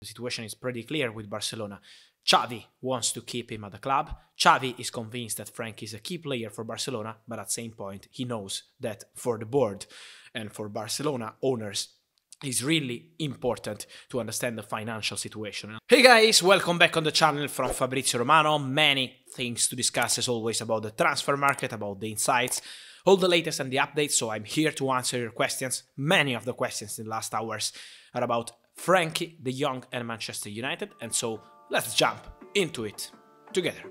The situation is pretty clear with Barcelona. Xavi wants to keep him at the club. Xavi is convinced that Frenkie is a key player for Barcelona, but at the same point, he knows that for the board and for Barcelona owners, it's really important to understand the financial situation. Hey guys, welcome back on the channel from Fabrizio Romano. Many things to discuss as always about the transfer market, about the insights, all the latest and the updates, so I'm here to answer your questions. Many of the questions in the last hours are about Frenkie de Jong and Manchester United, and so let's jump into it together.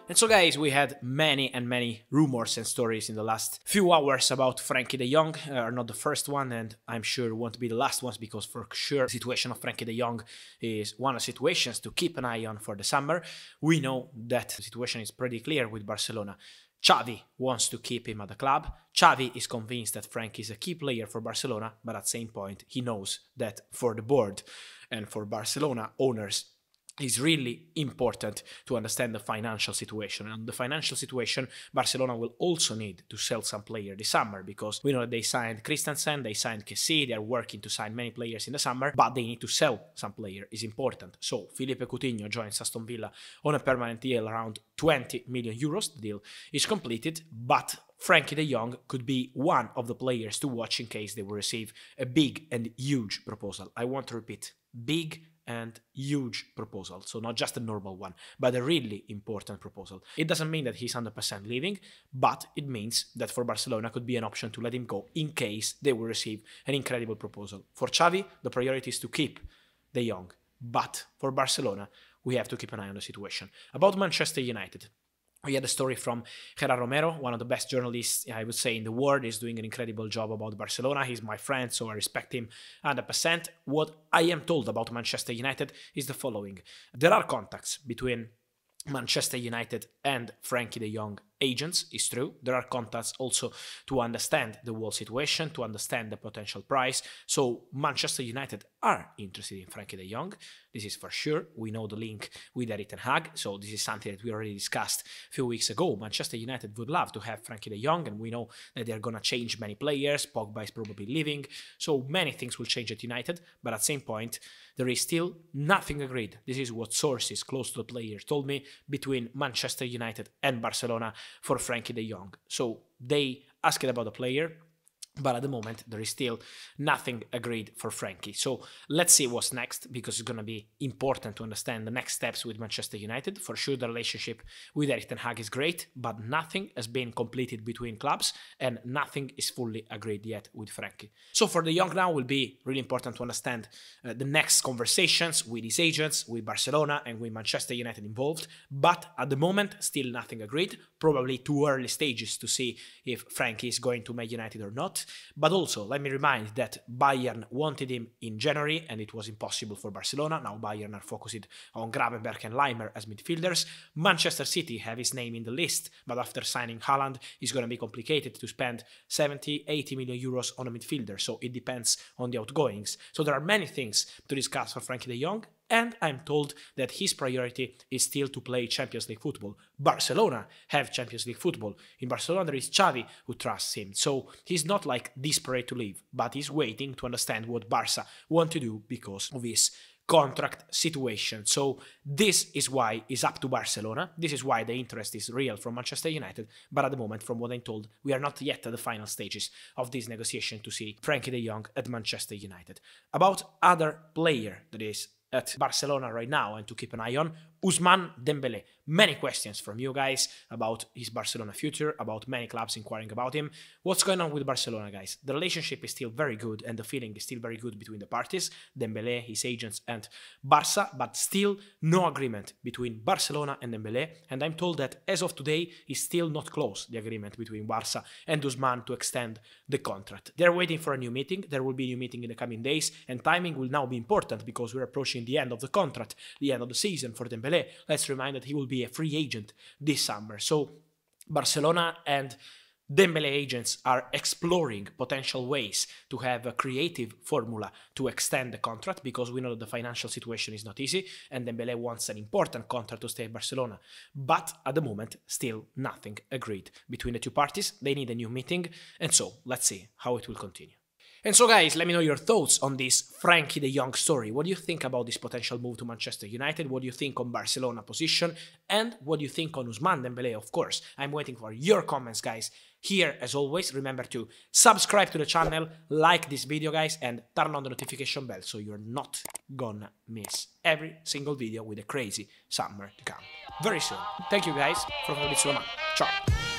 And so guys, we had many rumors and stories in the last few hours about Frenkie de Jong. Are not the first one, and I'm sure won't be the last ones, because for sure the situation of Frenkie de Jong is one of the situations to keep an eye on for the summer. We know that the situation is pretty clear with Barcelona. Xavi wants to keep him at the club. Xavi is convinced that Frenkie is a key player for Barcelona, but at the same point, he knows that for the board and for Barcelona owners, it's really important to understand the financial situation. And the financial situation, Barcelona will also need to sell some players this summer, because we know that they signed Christensen, they signed Kessie, they are working to sign many players in the summer, but they need to sell some players. It's important. So Philippe Coutinho joins Aston Villa on a permanent deal around 20 million euros. The deal is completed, but Frenkie de Jong could be one of the players to watch in case they will receive a big and huge proposal. I want to repeat, big and huge proposal. So not just a normal one, but a really important proposal. It doesn't mean that he's 100% leaving, but it means that for Barcelona could be an option to let him go in case they will receive an incredible proposal. For Xavi, the priority is to keep de Jong, but for Barcelona, we have to keep an eye on the situation. About Manchester United, we had a story from Gerard Romero, one of the best journalists, I would say, in the world. He's doing an incredible job about Barcelona. He's my friend, so I respect him 100%. What I am told about Manchester United is the following. There are contacts between Manchester United and Frenkie de Jong agents, is true. There are contacts also to understand the whole situation, to understand the potential price. So Manchester United are interested in Frenkie de Jong. This is for sure. We know the link with Erik Ten Hag, so this is something that we already discussed a few weeks ago. Manchester United would love to have Frenkie de Jong, and we know that they're going to change many players. Pogba is probably leaving, so many things will change at United, but at the same point, there is still nothing agreed. This is what sources close to the player told me, between Manchester United and Barcelona for Frenkie de Jong. So they asked about the player, but at the moment, there is still nothing agreed for Frenkie. So let's see what's next, because it's going to be important to understand the next steps with Manchester United. For sure, the relationship with Erik Ten Hag is great, but nothing has been completed between clubs, and nothing is fully agreed yet with Frenkie. So for de Jong now, will be really important to understand the next conversations with his agents, with Barcelona and with Manchester United involved. But at the moment, still nothing agreed. Probably too early stages to see if Frenkie is going to Man United or not. But also, let me remind that Bayern wanted him in January, and it was impossible for Barcelona. Now Bayern are focused on Gravenberch and Leimer as midfielders. Manchester City have his name in the list, but after signing Haaland, it's going to be complicated to spend 70-80 million euros on a midfielder, so it depends on the outgoings. So there are many things to discuss for Frenkie de Jong, and I'm told that his priority is still to play Champions League football. Barcelona have Champions League football. In Barcelona, there is Xavi who trusts him. So he's not like desperate to leave, but he's waiting to understand what Barca want to do because of his contract situation. So this is why it's up to Barcelona. This is why the interest is real from Manchester United. But at the moment, from what I'm told, we are not yet at the final stages of this negotiation to see Frenkie de Jong at Manchester United. About other player that is at Barcelona right now and to keep an eye on, Ousmane Dembele. Many questions from you guys about his Barcelona future, about many clubs inquiring about him. What's going on with Barcelona, guys? The relationship is still very good and the feeling is still very good between the parties, Dembele, his agents and Barca, but still no agreement between Barcelona and Dembele, and I'm told that as of today is still not close, the agreement between Barca and Ousmane to extend the contract. They're waiting for a new meeting. There will be a new meeting in the coming days, and timing will now be important because we're approaching the end of the contract, the end of the season for Dembele. Let's remind that he will be a free agent this summer. So Barcelona and Dembele agents are exploring potential ways to have a creative formula to extend the contract, because we know that the financial situation is not easy and Dembele wants an important contract to stay at Barcelona. But at the moment, still nothing agreed between the two parties. They need a new meeting, and so let's see how it will continue. And so guys, let me know your thoughts on this Frenkie de Jong story. What do you think about this potential move to Manchester United? What do you think on Barcelona position? And what do you think on Ousmane Dembele, of course? I'm waiting for your comments, guys. Here, as always, remember to subscribe to the channel, like this video, guys, and turn on the notification bell so you're not gonna miss every single video with a crazy summer to come very soon. Thank you, guys, from Fabrizio Romano. Ciao!